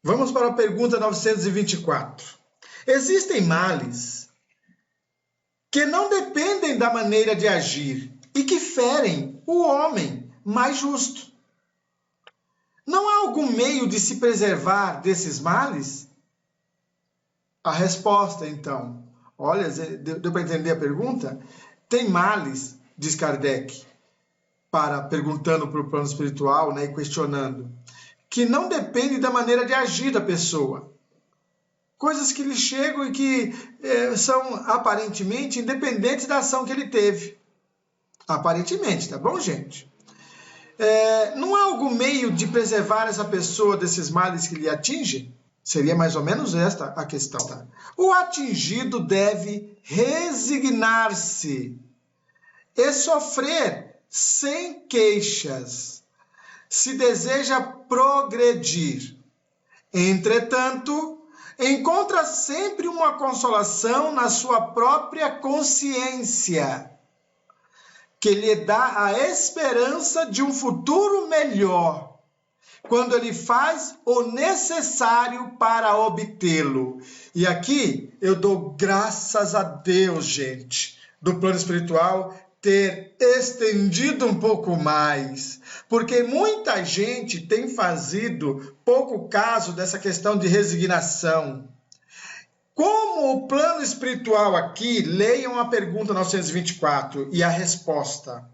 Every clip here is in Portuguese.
Vamos para a pergunta 924. Existem males que não dependem da maneira de agir e que ferem o homem mais justo. Não há algum meio de se preservar desses males? A resposta, então, olha, deu para entender a pergunta? Tem males, diz Kardec, perguntando para o plano espiritual, né, e questionando, que não depende da maneira de agir da pessoa. Coisas que lhe chegam e que são aparentemente independentes da ação que ele teve. Aparentemente, tá bom, gente? Não há algum meio de preservar essa pessoa desses males que lhe atingem? Seria mais ou menos esta a questão. Tá? O atingido deve resignar-se e sofrer sem queixas, se deseja progredir. Entretanto, encontra sempre uma consolação na sua própria consciência, que lhe dá a esperança de um futuro melhor, quando ele faz o necessário para obtê-lo. E aqui eu dou graças a Deus, gente, do plano espiritual ter estendido um pouco mais, porque muita gente tem fazido pouco caso dessa questão de resignação. Como o plano espiritual aqui, leiam a pergunta 924 e a resposta.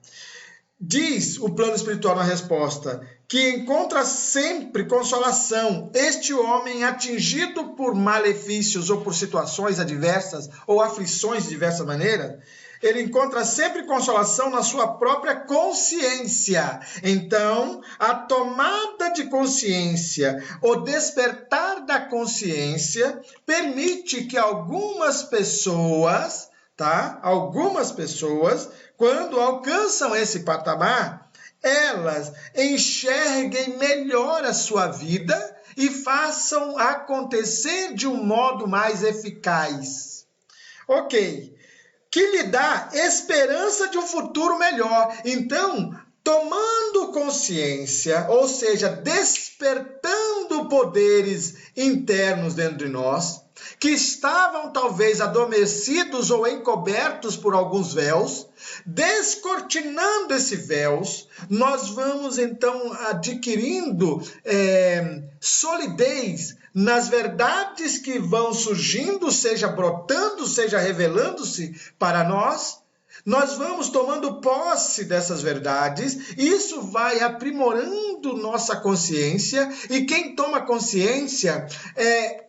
Diz o plano espiritual na resposta que encontra sempre consolação este homem atingido por malefícios ou por situações adversas ou aflições de diversa maneira. Ele encontra sempre consolação na sua própria consciência. Então, a tomada de consciência, o despertar da consciência, permite que algumas pessoas, quando alcançam esse patamar, elas enxerguem melhor a sua vida e façam acontecer de um modo mais eficaz. Ok. Que lhe dá esperança de um futuro melhor. Então, tomando consciência, ou seja, despertando poderes internos dentro de nós, que estavam talvez adormecidos ou encobertos por alguns véus, descortinando esses véus, nós vamos então adquirindo solidez nas verdades que vão surgindo, seja brotando, seja revelando-se para nós. Nós vamos tomando posse dessas verdades, isso vai aprimorando nossa consciência, e quem toma consciência,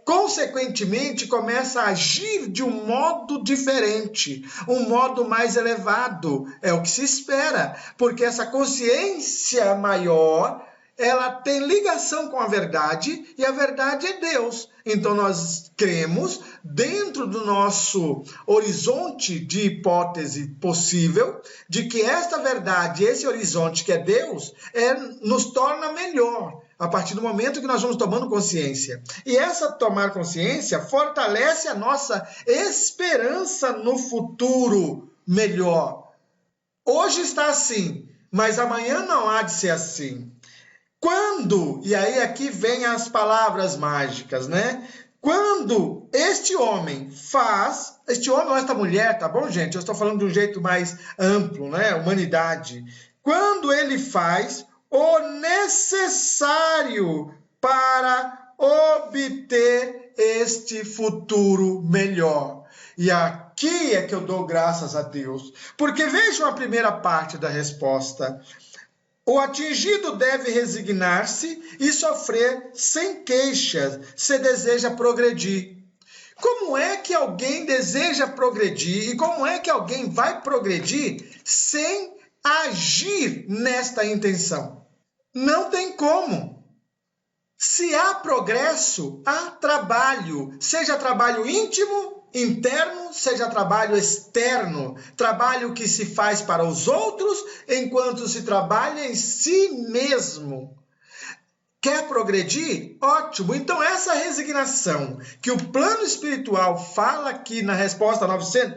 consequentemente, começa a agir de um modo diferente, um modo mais elevado, é o que se espera, porque essa consciência maior, ela tem ligação com a verdade, e a verdade é Deus. Então nós cremos, dentro do nosso horizonte de hipótese possível, de que esta verdade, esse horizonte que é Deus, nos torna melhor, a partir do momento que nós vamos tomando consciência. E essa tomar consciência fortalece a nossa esperança no futuro melhor. Hoje está assim, mas amanhã não há de ser assim. Quando, e aí aqui vem as palavras mágicas, né? Quando este homem ou esta mulher, tá bom, gente? Eu estou falando de um jeito mais amplo, né? Humanidade. Quando ele faz o necessário para obter este futuro melhor. E aqui é que eu dou graças a Deus. Porque vejam a primeira parte da resposta. O atingido deve resignar-se e sofrer sem queixas, se deseja progredir. Como é que alguém deseja progredir e como é que alguém vai progredir sem agir nesta intenção? Não tem como. Se há progresso, há trabalho, seja trabalho íntimo, interno, seja trabalho externo, trabalho que se faz para os outros, enquanto se trabalha em si mesmo. Quer progredir? Ótimo! Então essa resignação que o plano espiritual fala aqui na resposta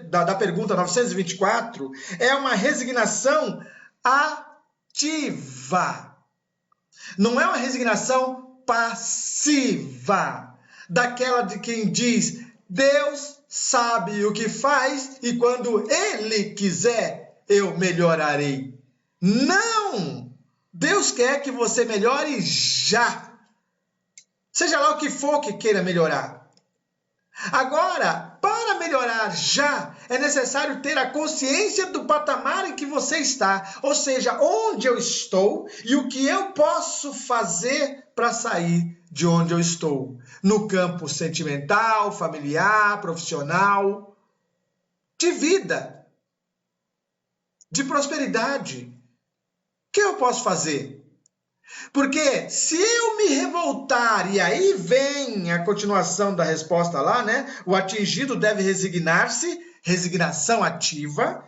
da pergunta 924 é uma resignação ativa. Não é uma resignação passiva, daquela de quem diz: Deus sabe o que faz e quando Ele quiser, eu melhorarei. Não! Deus quer que você melhore já. Seja lá o que for que queira melhorar. Agora, para melhorar já, é necessário ter a consciência do patamar em que você está, ou seja, onde eu estou e o que eu posso fazer para sair de onde eu estou, no campo sentimental, familiar, profissional, de vida, de prosperidade. O que eu posso fazer? Porque se eu me revoltar, e aí vem a continuação da resposta lá, né? O atingido deve resignar-se, resignação ativa,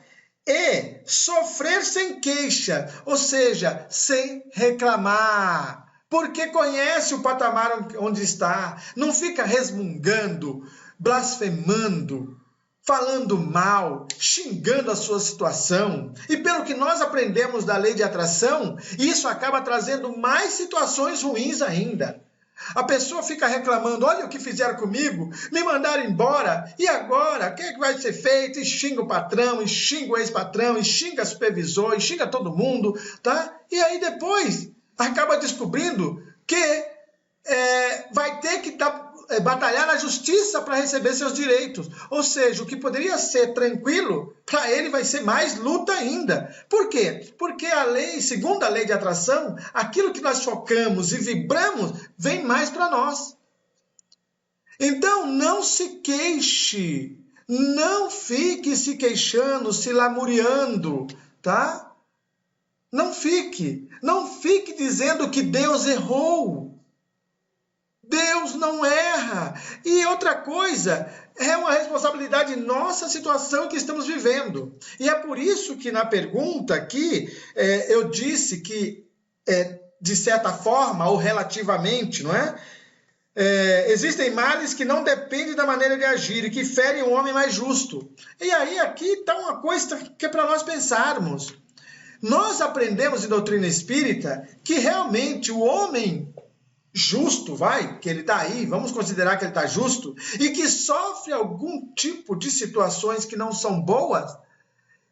e sofrer sem queixa, ou seja, sem reclamar. Porque conhece o patamar onde está, não fica resmungando, blasfemando, falando mal, xingando a sua situação. E pelo que nós aprendemos da lei de atração, isso acaba trazendo mais situações ruins ainda. A pessoa fica reclamando: olha o que fizeram comigo, me mandaram embora, e agora? O que é que vai ser feito? E xinga o patrão, e xinga o ex-patrão, e xinga o supervisor, e xinga todo mundo, tá? E aí depois acaba descobrindo que vai ter que batalhar na justiça para receber seus direitos. Ou seja, o que poderia ser tranquilo, para ele vai ser mais luta ainda. Por quê? Porque a lei, segundo a lei de atração, aquilo que nós focamos e vibramos, vem mais para nós. Então, não se queixe, não fique se queixando, se lamuriando, tá? Não fique dizendo que Deus errou. Deus não erra. E outra coisa, é uma responsabilidade nossa a situação que estamos vivendo. E é por isso que na pergunta aqui, eu disse que, de certa forma, ou relativamente, não é? Existem males que não dependem da maneira de agir e que ferem o homem mais justo. E aí aqui está uma coisa que é para nós pensarmos. Nós aprendemos em doutrina espírita que realmente o homem justo, que ele está aí, vamos considerar que ele está justo, e que sofre algum tipo de situações que não são boas,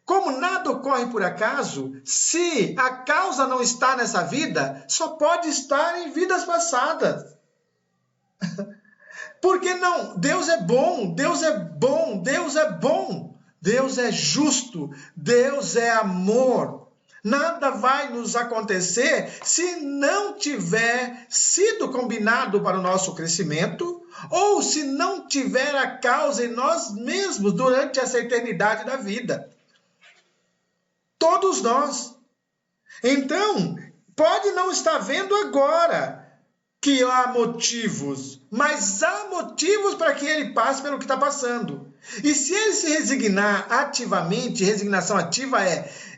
como nada ocorre por acaso, se a causa não está nessa vida, só pode estar em vidas passadas. Porque não? Deus é bom, Deus é bom, Deus é bom, Deus é justo, Deus é amor. Nada vai nos acontecer se não tiver sido combinado para o nosso crescimento ou se não tiver a causa em nós mesmos durante essa eternidade da vida. Todos nós. Então, pode não estar vendo agora que há motivos, mas há motivos para que ele passe pelo que está passando. E se ele se resignar ativamente, resignação ativa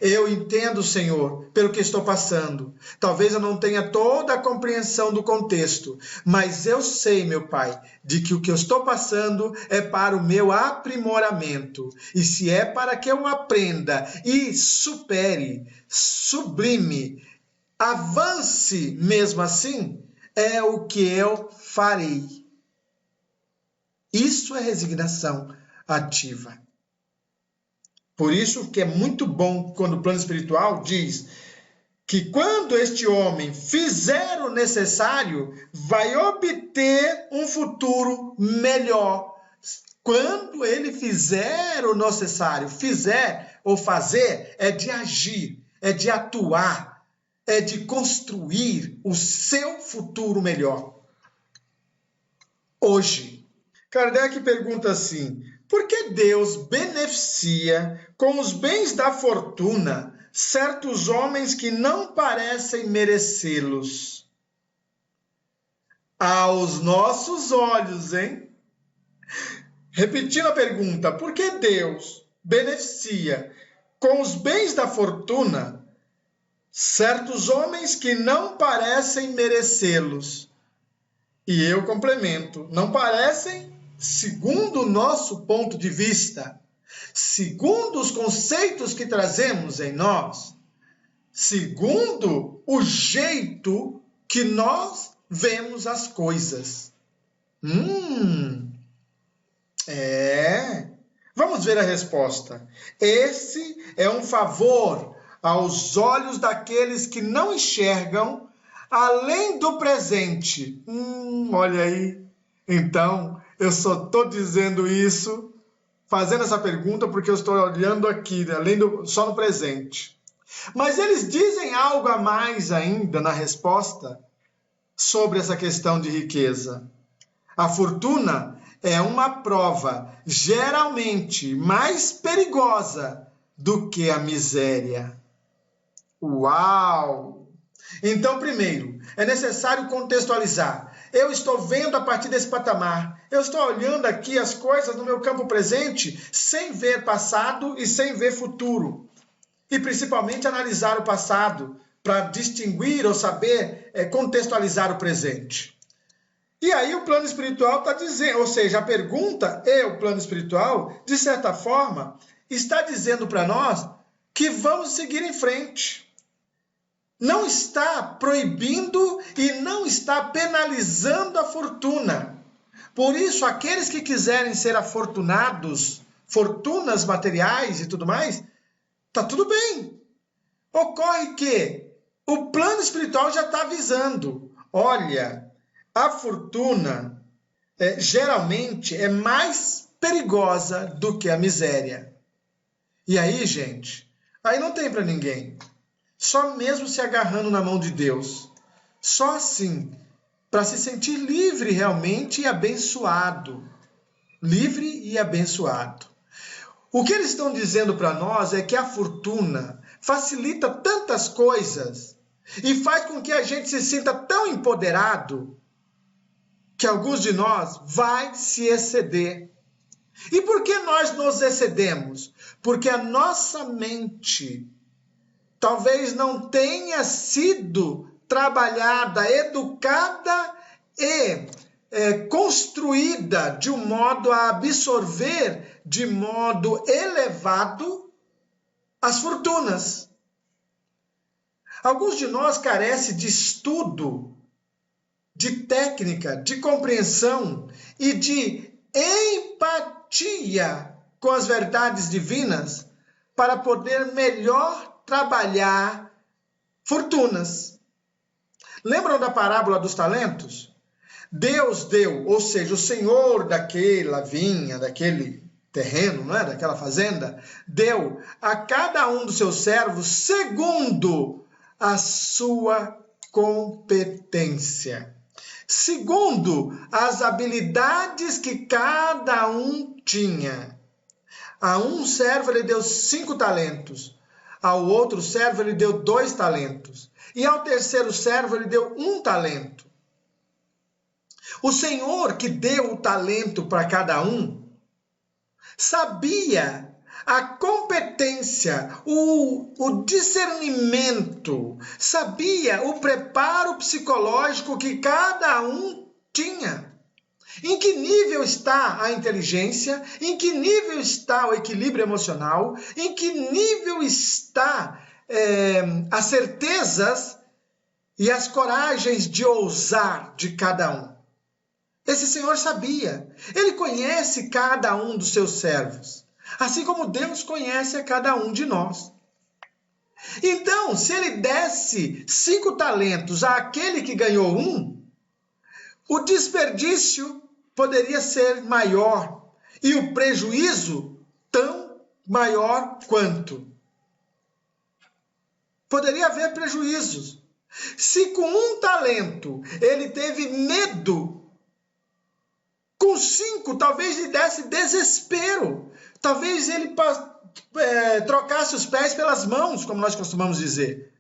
eu entendo, Senhor, pelo que estou passando. Talvez eu não tenha toda a compreensão do contexto, mas eu sei, meu Pai, de que o que eu estou passando é para o meu aprimoramento. E se é para que eu aprenda e supere, sublime, avance mesmo assim, é o que eu farei. Isso é resignação ativa. Por isso que é muito bom quando o plano espiritual diz que quando este homem fizer o necessário, vai obter um futuro melhor. Quando ele fizer o necessário, fizer ou fazer, é de agir, é de atuar, é de construir o seu futuro melhor. Hoje, Kardec pergunta assim: por que Deus beneficia com os bens da fortuna certos homens que não parecem merecê-los? Aos nossos olhos, hein? Repetindo a pergunta, por que Deus beneficia com os bens da fortuna certos homens que não parecem merecê-los? E eu complemento, não parecem, segundo o nosso ponto de vista, segundo os conceitos que trazemos em nós, segundo o jeito que nós vemos as coisas. Vamos ver a resposta. Esse é um favor aos olhos daqueles que não enxergam além do presente. Olha aí. Então, eu só estou dizendo isso, fazendo essa pergunta, porque eu estou olhando aqui, só no presente. Mas eles dizem algo a mais ainda na resposta sobre essa questão de riqueza. A fortuna é uma prova geralmente mais perigosa do que a miséria. Uau! Então, primeiro, é necessário contextualizar. Eu estou vendo a partir desse patamar. Eu estou olhando aqui as coisas no meu campo presente, sem ver passado e sem ver futuro. E principalmente analisar o passado, para distinguir ou saber contextualizar o presente. E aí o plano espiritual está dizendo, ou seja, a pergunta e o plano espiritual, de certa forma, está dizendo para nós que vamos seguir em frente. Não está proibindo e não está penalizando a fortuna. Por isso, aqueles que quiserem ser afortunados, fortunas materiais e tudo mais, está tudo bem. Ocorre que o plano espiritual já está avisando. Olha, a fortuna geralmente é mais perigosa do que a miséria. E aí, gente, aí não tem para ninguém. Só mesmo se agarrando na mão de Deus. Só assim, para se sentir livre realmente e abençoado. Livre e abençoado. O que eles estão dizendo para nós é que a fortuna facilita tantas coisas e faz com que a gente se sinta tão empoderado que alguns de nós vai se exceder. E por que nós nos excedemos? Porque a nossa mente talvez não tenha sido trabalhada, educada e construída de um modo a absorver de modo elevado as fortunas. Alguns de nós carecem de estudo, de técnica, de compreensão e de empatia com as verdades divinas para poder melhor trabalhar fortunas. Lembram da parábola dos talentos? Deus deu, ou seja, o Senhor daquela vinha, daquele terreno, não é? Daquela fazenda, deu a cada um dos seus servos segundo a sua competência, segundo as habilidades que cada um tinha. A um servo ele deu 5 talentos, ao outro servo ele deu 2 talentos, e ao terceiro servo ele deu 1 talento. O Senhor que deu o talento para cada um, sabia a competência, o discernimento, sabia o preparo psicológico que cada um tinha. Em que nível está a inteligência? Em que nível está o equilíbrio emocional? Em que nível está as certezas e as coragens de ousar de cada um? Esse Senhor sabia. Ele conhece cada um dos seus servos, assim como Deus conhece a cada um de nós. Então, se ele desse 5 talentos àquele que ganhou 1, o desperdício poderia ser maior e o prejuízo tão maior quanto. Poderia haver prejuízos. Se com 1 talento ele teve medo, com 5 talvez lhe desse desespero. Talvez ele trocasse os pés pelas mãos, como nós costumamos dizer.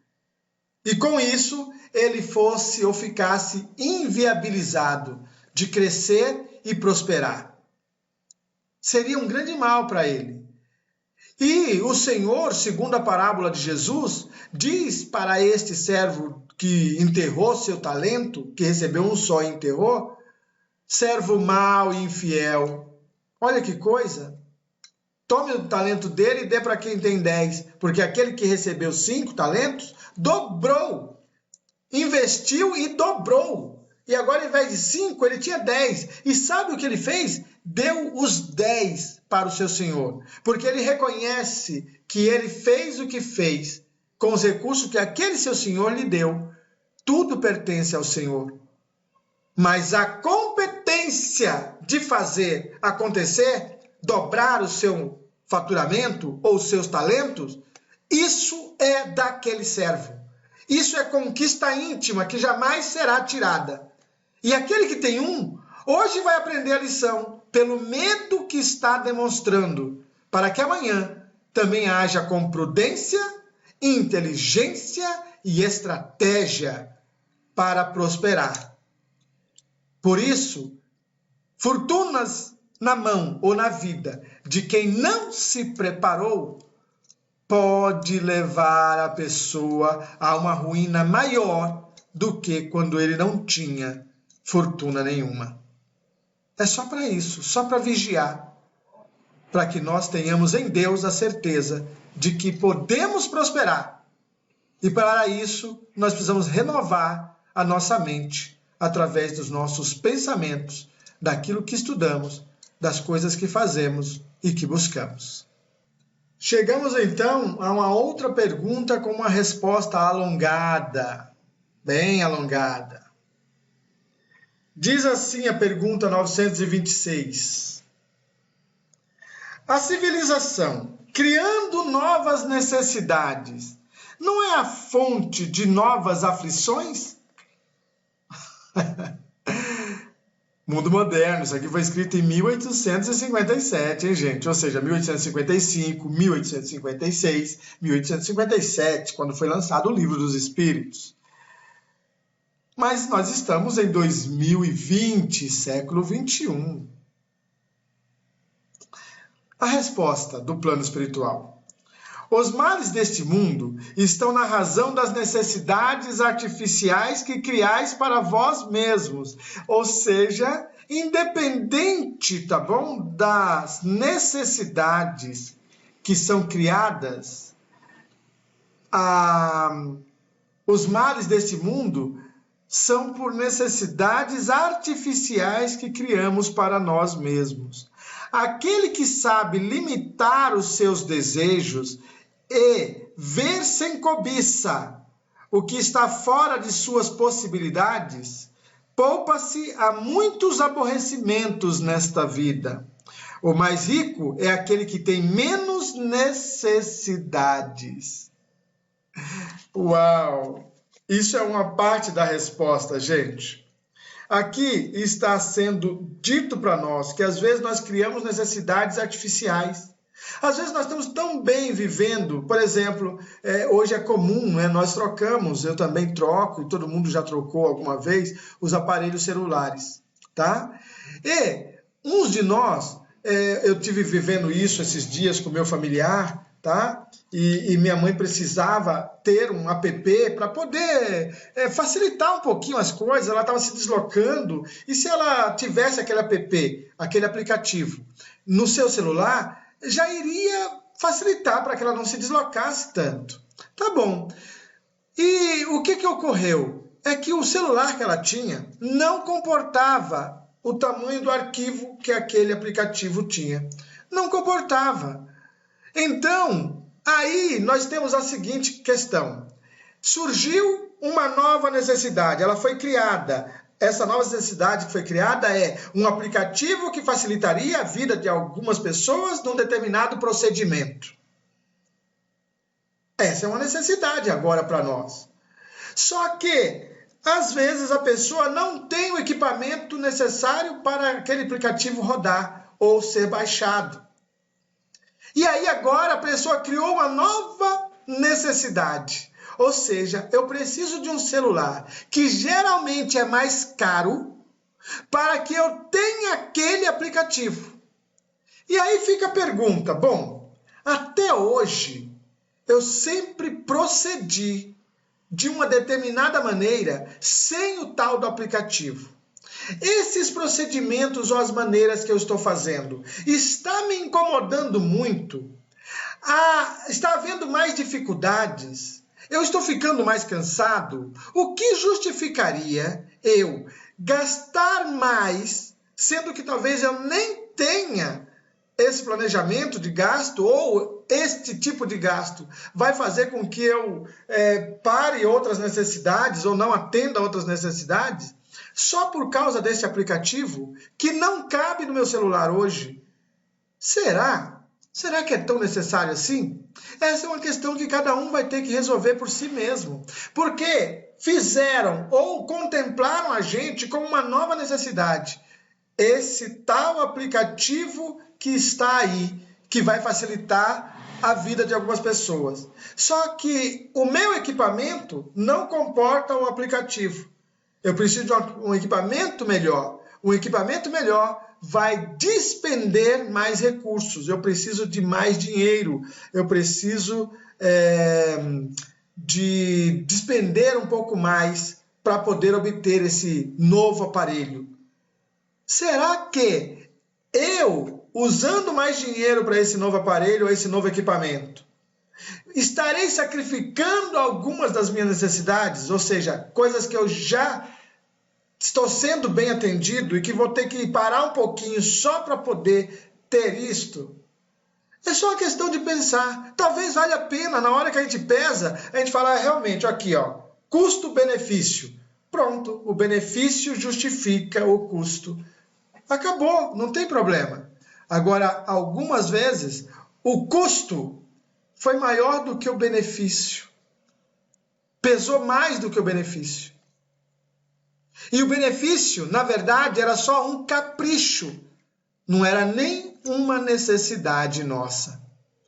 E com isso, ele fosse ou ficasse inviabilizado de crescer e prosperar. Seria um grande mal para ele. E o Senhor, segundo a parábola de Jesus, diz para este servo que enterrou seu talento, que recebeu 1 só e enterrou, servo mau e infiel. Olha que coisa. Tome o talento dele e dê para quem tem 10, porque aquele que recebeu 5 talentos, dobrou. Investiu e dobrou. E agora, ao invés de 5, ele tinha 10. E sabe o que ele fez? Deu os 10 para o seu senhor. Porque ele reconhece que ele fez o que fez com os recursos que aquele seu senhor lhe deu. Tudo pertence ao Senhor. Mas a competência de fazer acontecer, dobrar o seu faturamento ou os seus talentos, isso é daquele servo. Isso é conquista íntima que jamais será tirada. E aquele que tem um, hoje vai aprender a lição pelo medo que está demonstrando, para que amanhã também haja com prudência, inteligência e estratégia para prosperar. Por isso, fortunas na mão ou na vida de quem não se preparou pode levar a pessoa a uma ruína maior do que quando ele não tinha fortuna nenhuma. É só para isso, só para vigiar, para que nós tenhamos em Deus a certeza de que podemos prosperar. E para isso, nós precisamos renovar a nossa mente através dos nossos pensamentos, daquilo que estudamos, das coisas que fazemos e que buscamos. Chegamos então a uma outra pergunta com uma resposta alongada, bem alongada. Diz assim a pergunta 926. A civilização, criando novas necessidades, não é a fonte de novas aflições? Mundo moderno, isso aqui foi escrito em 1857, hein, gente? Ou seja, 1855, 1856, 1857, quando foi lançado o Livro dos Espíritos. Mas nós estamos em 2020, século 21. A resposta do plano espiritual. Os males deste mundo estão na razão das necessidades artificiais que criais para vós mesmos. Ou seja, independente, tá bom, das necessidades que são criadas, os males deste mundo são por necessidades artificiais que criamos para nós mesmos. Aquele que sabe limitar os seus desejos e ver sem cobiça o que está fora de suas possibilidades, poupa-se a muitos aborrecimentos nesta vida. O mais rico é aquele que tem menos necessidades. Uau! Isso é uma parte da resposta, gente. Aqui está sendo dito para nós que às vezes nós criamos necessidades artificiais. Às vezes nós estamos tão bem vivendo, por exemplo, hoje é comum, né? Nós trocamos, eu também troco, e todo mundo já trocou alguma vez, os aparelhos celulares, tá? E uns de nós, eu tive vivendo isso esses dias com meu familiar, tá? E minha mãe precisava ter um app para poder facilitar um pouquinho as coisas, ela estava se deslocando, e se ela tivesse aquele app, aquele aplicativo, no seu celular, já iria facilitar para que ela não se deslocasse tanto. Tá bom. E o que ocorreu? É que o celular que ela tinha não comportava o tamanho do arquivo que aquele aplicativo tinha. Não comportava. Então, aí nós temos a seguinte questão. Surgiu uma nova necessidade, ela foi criada. Essa nova necessidade que foi criada é um aplicativo que facilitaria a vida de algumas pessoas num determinado procedimento. Essa é uma necessidade agora para nós. Só que, às vezes, a pessoa não tem o equipamento necessário para aquele aplicativo rodar ou ser baixado. E aí agora a pessoa criou uma nova necessidade. Ou seja, eu preciso de um celular que geralmente é mais caro para que eu tenha aquele aplicativo. E aí fica a pergunta, bom, até hoje eu sempre procedi de uma determinada maneira sem o tal do aplicativo. Esses procedimentos ou as maneiras que eu estou fazendo está me incomodando muito? Está havendo mais dificuldades? Eu estou ficando mais cansado? O que justificaria eu gastar mais, sendo que talvez eu nem tenha esse planejamento de gasto, ou este tipo de gasto vai fazer com que eu pare outras necessidades ou não atenda outras necessidades, só por causa desse aplicativo que não cabe no meu celular hoje. Será? Será que é tão necessário assim? Essa é uma questão que cada um vai ter que resolver por si mesmo. Porque fizeram ou contemplaram a gente como uma nova necessidade. Esse tal aplicativo que está aí, que vai facilitar a vida de algumas pessoas. Só que o meu equipamento não comporta o aplicativo. Eu preciso de um equipamento melhor. Um equipamento melhor vai despender mais recursos. Eu preciso de mais dinheiro. Eu preciso de despender um pouco mais para poder obter esse novo aparelho. Será que eu, usando mais dinheiro para esse novo aparelho, esse novo equipamento, estarei sacrificando algumas das minhas necessidades? Ou seja, coisas que eu já estou sendo bem atendido e que vou ter que parar um pouquinho só para poder ter isto? É só uma questão de pensar. Talvez valha a pena, na hora que a gente pesa, a gente fala, realmente, aqui, ó, custo-benefício. Pronto, o benefício justifica o custo. Acabou, não tem problema. Agora, algumas vezes, o custo foi maior do que o benefício. Pesou mais do que o benefício. E o benefício, na verdade, era só um capricho. Não era nem uma necessidade nossa.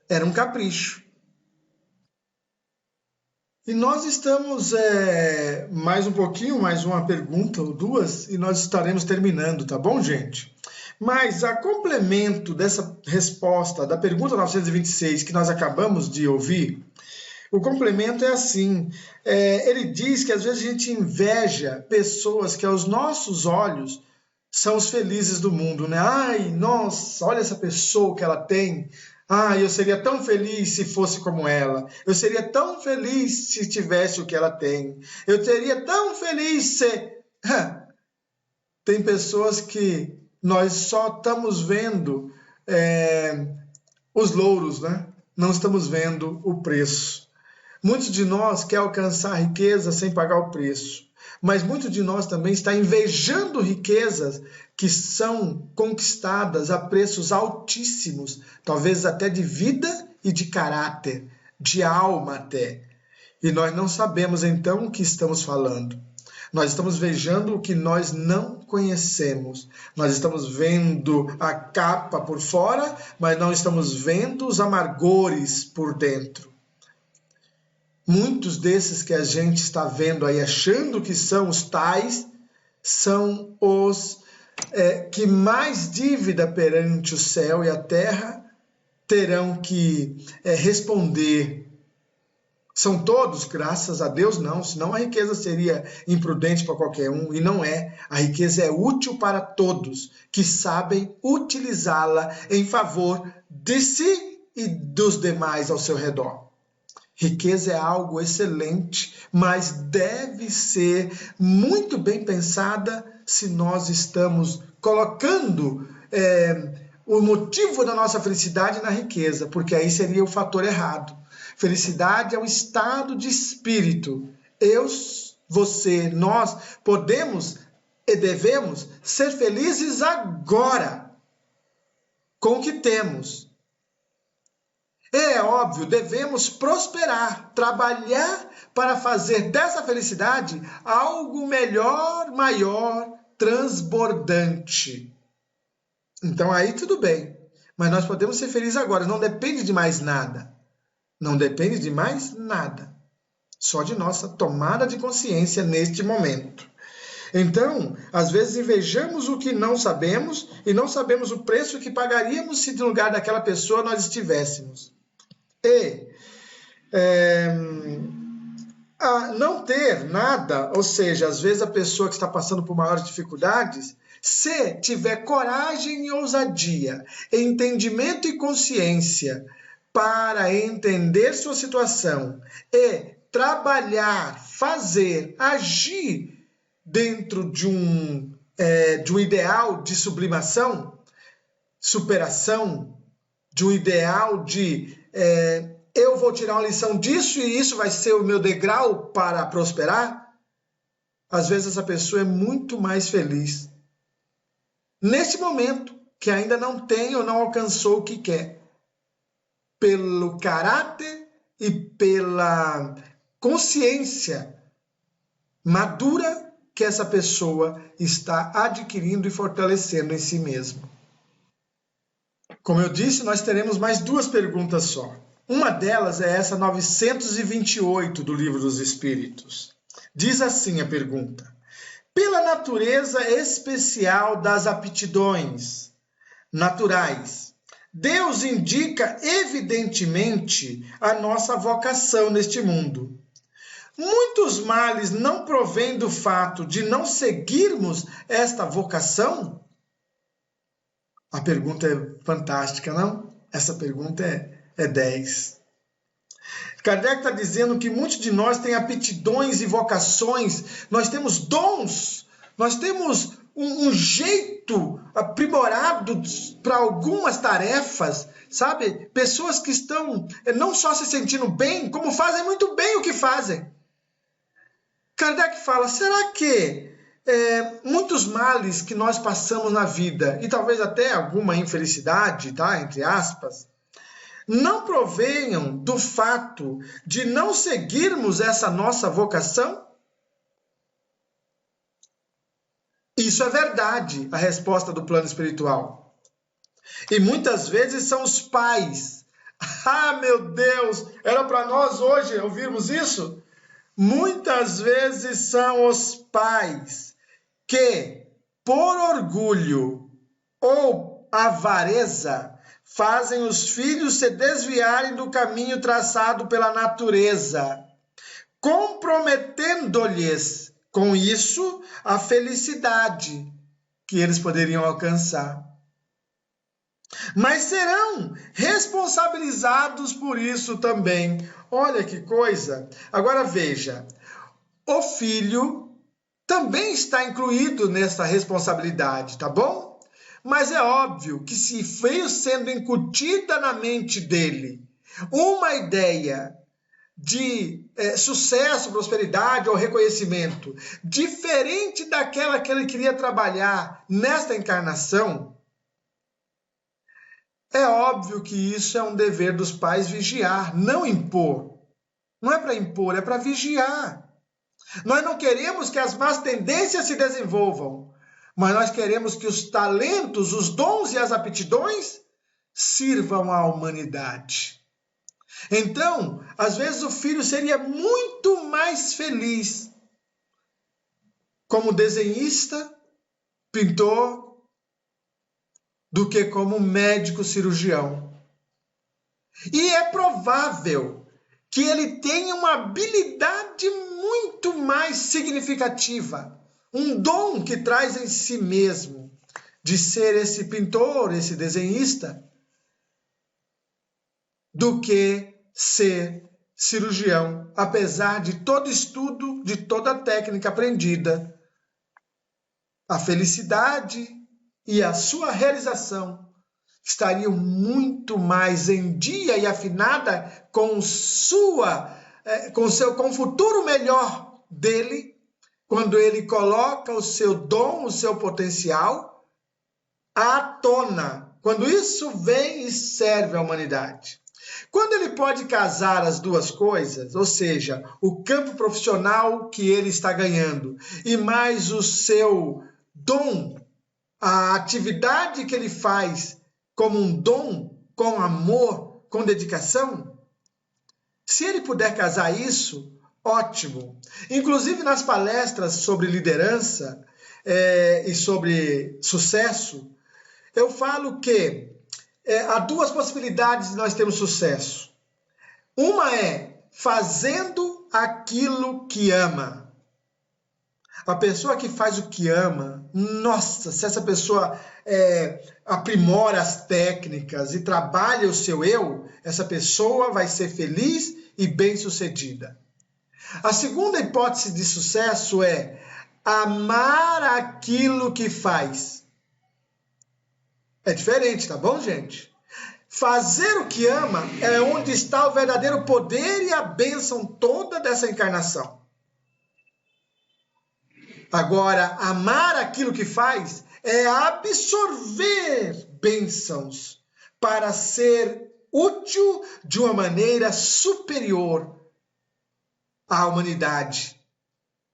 Era um capricho. E nós estamos, mais um pouquinho, mais uma pergunta ou duas, e nós estaremos terminando, tá bom, gente? Mas a complemento dessa resposta da pergunta 926 que nós acabamos de ouvir, o complemento é assim, ele diz que às vezes a gente inveja pessoas que aos nossos olhos são os felizes do mundo, né? Ai, nossa, olha essa pessoa que ela tem. Ai, eu seria tão feliz se fosse como ela. Eu seria tão feliz se tivesse o que ela tem. Eu seria tão feliz se... Tem pessoas que nós só estamos vendo os louros, né? Não estamos vendo o preço. Muitos de nós querem alcançar a riqueza sem pagar o preço. Mas muitos de nós também está invejando riquezas que são conquistadas a preços altíssimos, talvez até de vida e de caráter, de alma até. E nós não sabemos então o que estamos falando. Nós estamos vejando o que nós não conhecemos. Nós estamos vendo a capa por fora, mas não estamos vendo os amargores por dentro. Muitos desses que a gente está vendo aí, achando que são os tais, são os que mais dívida perante o céu e a terra terão que responder. São todos, graças a Deus, não, senão a riqueza seria imprudente para qualquer um, e não é. A riqueza é útil para todos que sabem utilizá-la em favor de si e dos demais ao seu redor. Riqueza é algo excelente, mas deve ser muito bem pensada se nós estamos colocando o motivo da nossa felicidade na riqueza, porque aí seria o fator errado. Felicidade é um estado de espírito. Eu, você, nós podemos e devemos ser felizes agora, com o que temos. É óbvio, devemos prosperar, trabalhar para fazer dessa felicidade algo melhor, maior, transbordante. Então aí tudo bem, mas nós podemos ser felizes agora, não depende de mais nada. Não depende de mais nada. Só de nossa tomada de consciência neste momento. Então, às vezes invejamos o que não sabemos e não sabemos o preço que pagaríamos se no lugar daquela pessoa nós estivéssemos. E não ter nada, ou seja, às vezes a pessoa que está passando por maiores dificuldades, se tiver coragem e ousadia, entendimento e consciência para entender sua situação e trabalhar, fazer, agir dentro de um ideal de sublimação, superação, de um ideal de eu vou tirar uma lição disso e isso vai ser o meu degrau para prosperar, às vezes essa pessoa é muito mais feliz nesse momento, que ainda não tem ou não alcançou o que quer, pelo caráter e pela consciência madura que essa pessoa está adquirindo e fortalecendo em si mesma. Como eu disse, nós teremos mais 2 perguntas só. Uma delas é essa 928 do Livro dos Espíritos. Diz assim a pergunta: pela natureza especial das aptidões naturais, Deus indica evidentemente a nossa vocação neste mundo. Muitos males não provêm do fato de não seguirmos esta vocação? A pergunta é fantástica, não? Essa pergunta é 10. Kardec está dizendo que muitos de nós têm aptidões e vocações, nós temos dons, nós temos um jeito aprimorado para algumas tarefas, sabe? Pessoas que estão não só se sentindo bem, como fazem muito bem o que fazem. Kardec fala, será que muitos males que nós passamos na vida, e talvez até alguma infelicidade, tá? Entre aspas, não provenham do fato de não seguirmos essa nossa vocação? Isso é verdade, a resposta do plano espiritual. E muitas vezes são os pais. Ah, meu Deus, era para nós hoje ouvirmos isso? Muitas vezes são os pais que, por orgulho ou avareza, fazem os filhos se desviarem do caminho traçado pela natureza, comprometendo-lhes, com isso, a felicidade que eles poderiam alcançar. Mas serão responsabilizados por isso também. Olha que coisa! Agora veja, o filho também está incluído nessa responsabilidade, tá bom? Mas é óbvio que se veio sendo incutida na mente dele uma ideia de sucesso, prosperidade ou reconhecimento diferente daquela que ele queria trabalhar nesta encarnação, é óbvio que isso é um dever dos pais vigiar, não impor. Não é para impor, é para vigiar. Nós não queremos que as más tendências se desenvolvam, mas nós queremos que os talentos, os dons e as aptidões sirvam à humanidade. Então, às vezes o filho seria muito mais feliz como desenhista, pintor, do que como médico cirurgião. E é provável que ele tenha uma habilidade muito mais significativa, um dom que traz em si mesmo, de ser esse pintor, esse desenhista, do que ser cirurgião, apesar de todo estudo, de toda técnica aprendida. A felicidade e a sua realização estariam muito mais em dia e afinada com o futuro melhor dele, quando ele coloca o seu dom, o seu potencial à tona, quando isso vem e serve à humanidade. Quando ele pode casar as duas coisas, ou seja, o campo profissional que ele está ganhando e mais o seu dom, a atividade que ele faz como um dom, com amor, com dedicação, se ele puder casar isso, ótimo. Inclusive nas palestras sobre liderança e sobre sucesso, eu falo que há duas possibilidades de nós termos sucesso. Uma é fazendo aquilo que ama. A pessoa que faz o que ama, nossa, se essa pessoa aprimora as técnicas e trabalha o seu eu, essa pessoa vai ser feliz e bem-sucedida. A segunda hipótese de sucesso é amar aquilo que faz. É diferente, tá bom, gente? Fazer o que ama é onde está o verdadeiro poder e a bênção toda dessa encarnação. Agora, amar aquilo que faz é absorver bênçãos para ser útil de uma maneira superior à humanidade,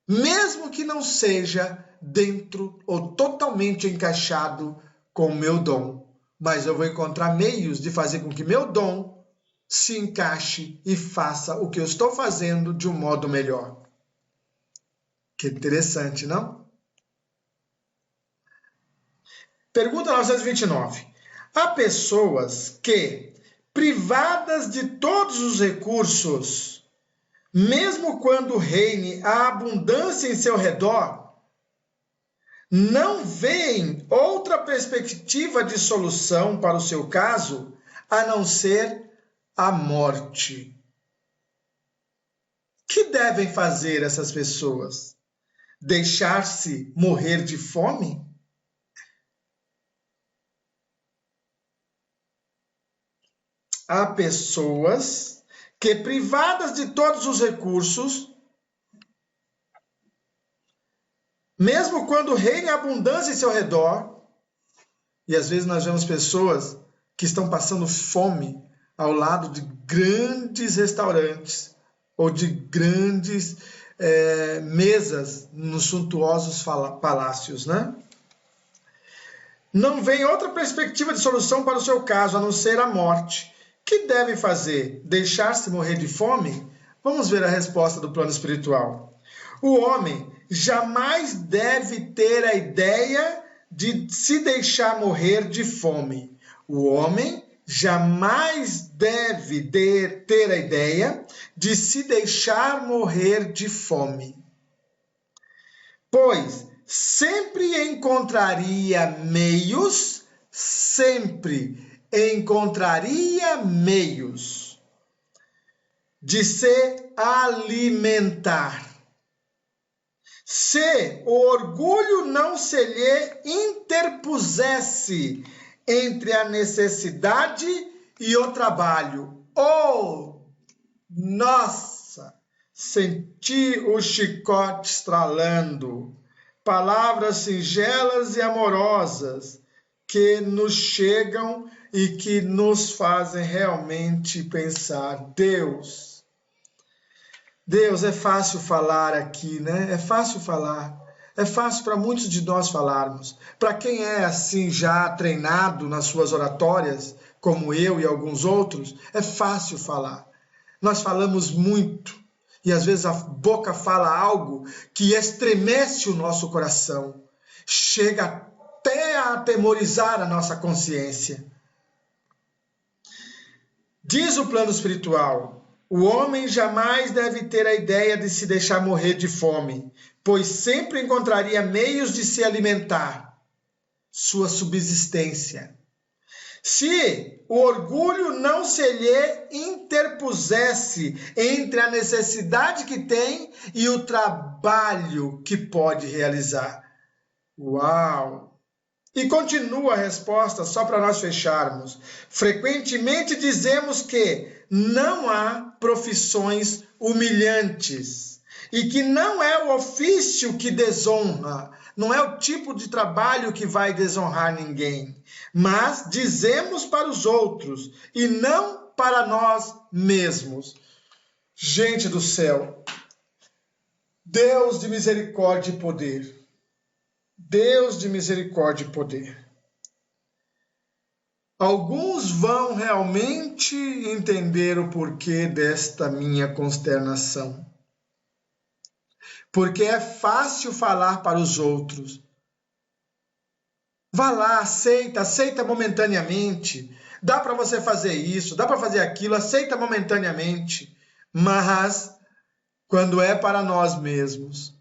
mesmo que não seja dentro ou totalmente encaixado com o meu dom. Mas eu vou encontrar meios de fazer com que meu dom se encaixe e faça o que eu estou fazendo de um modo melhor. Que interessante, não? Pergunta 929. Há pessoas que, privadas de todos os recursos, mesmo quando reine a abundância em seu redor, não veem outra perspectiva de solução para o seu caso a não ser a morte. O que devem fazer essas pessoas? Deixar-se morrer de fome? Há pessoas que, privadas de todos os recursos, mesmo quando reina a abundância em seu redor, e às vezes nós vemos pessoas que estão passando fome ao lado de grandes restaurantes ou de grandes mesas nos suntuosos palácios, né? Não vem outra perspectiva de solução para o seu caso, a não ser a morte. O que devem fazer? Deixar-se morrer de fome? Vamos ver a resposta do plano espiritual. O homem jamais deve ter a ideia de se deixar morrer de fome. O homem jamais deve ter a ideia de se deixar morrer de fome, pois sempre encontraria meios de se alimentar. Se o orgulho não se lhe interpusesse entre a necessidade e o trabalho. Oh, nossa! Senti o chicote estralando. Palavras singelas e amorosas que nos chegam e que nos fazem realmente pensar. Deus, é fácil falar aqui, né? É fácil falar. É fácil para muitos de nós falarmos. Para quem é assim já treinado nas suas oratórias, como eu e alguns outros, é fácil falar. Nós falamos muito e às vezes a boca fala algo que estremece o nosso coração, chega até a atemorizar a nossa consciência. Diz o plano espiritual: o homem jamais deve ter a ideia de se deixar morrer de fome, pois sempre encontraria meios de se alimentar, sua subsistência. Se o orgulho não se lhe interpusesse entre a necessidade que tem e o trabalho que pode realizar. Uau! E continua a resposta, só para nós fecharmos. Frequentemente dizemos que não há profissões humilhantes e que não é o ofício que desonra, não é o tipo de trabalho que vai desonrar ninguém, mas dizemos para os outros e não para nós mesmos. Gente do céu, Deus de misericórdia e poder, Deus de misericórdia e poder. Alguns vão realmente entender o porquê desta minha consternação. Porque é fácil falar para os outros. Vá lá, aceita momentaneamente. Dá para você fazer isso, dá para fazer aquilo, aceita momentaneamente. Mas, quando é para nós mesmos,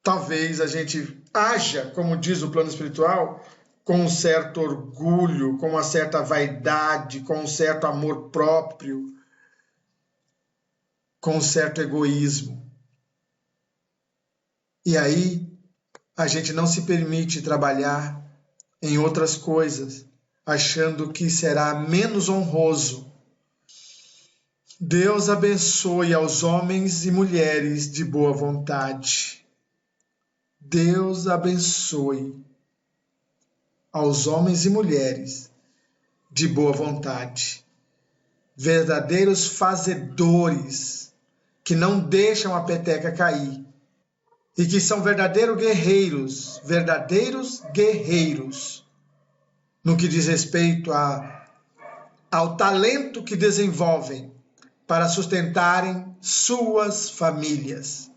talvez a gente haja, como diz o plano espiritual, com um certo orgulho, com uma certa vaidade, com um certo amor próprio, com um certo egoísmo. E aí a gente não se permite trabalhar em outras coisas, achando que será menos honroso. Deus abençoe aos homens e mulheres de boa vontade. Deus abençoe aos homens e mulheres de boa vontade, verdadeiros fazedores, que não deixam a peteca cair e que são verdadeiros guerreiros, no que diz respeito ao talento que desenvolvem para sustentarem suas famílias.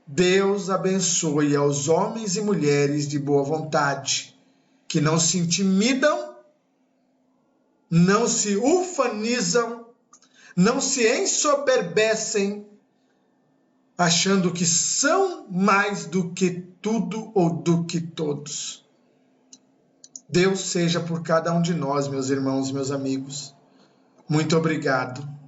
Deus abençoe aos homens e mulheres de boa vontade, que não se intimidam, não se ufanizam, não se ensoberbecem, achando que são mais do que tudo ou do que todos. Deus seja por cada um de nós, meus irmãos e meus amigos. Muito obrigado.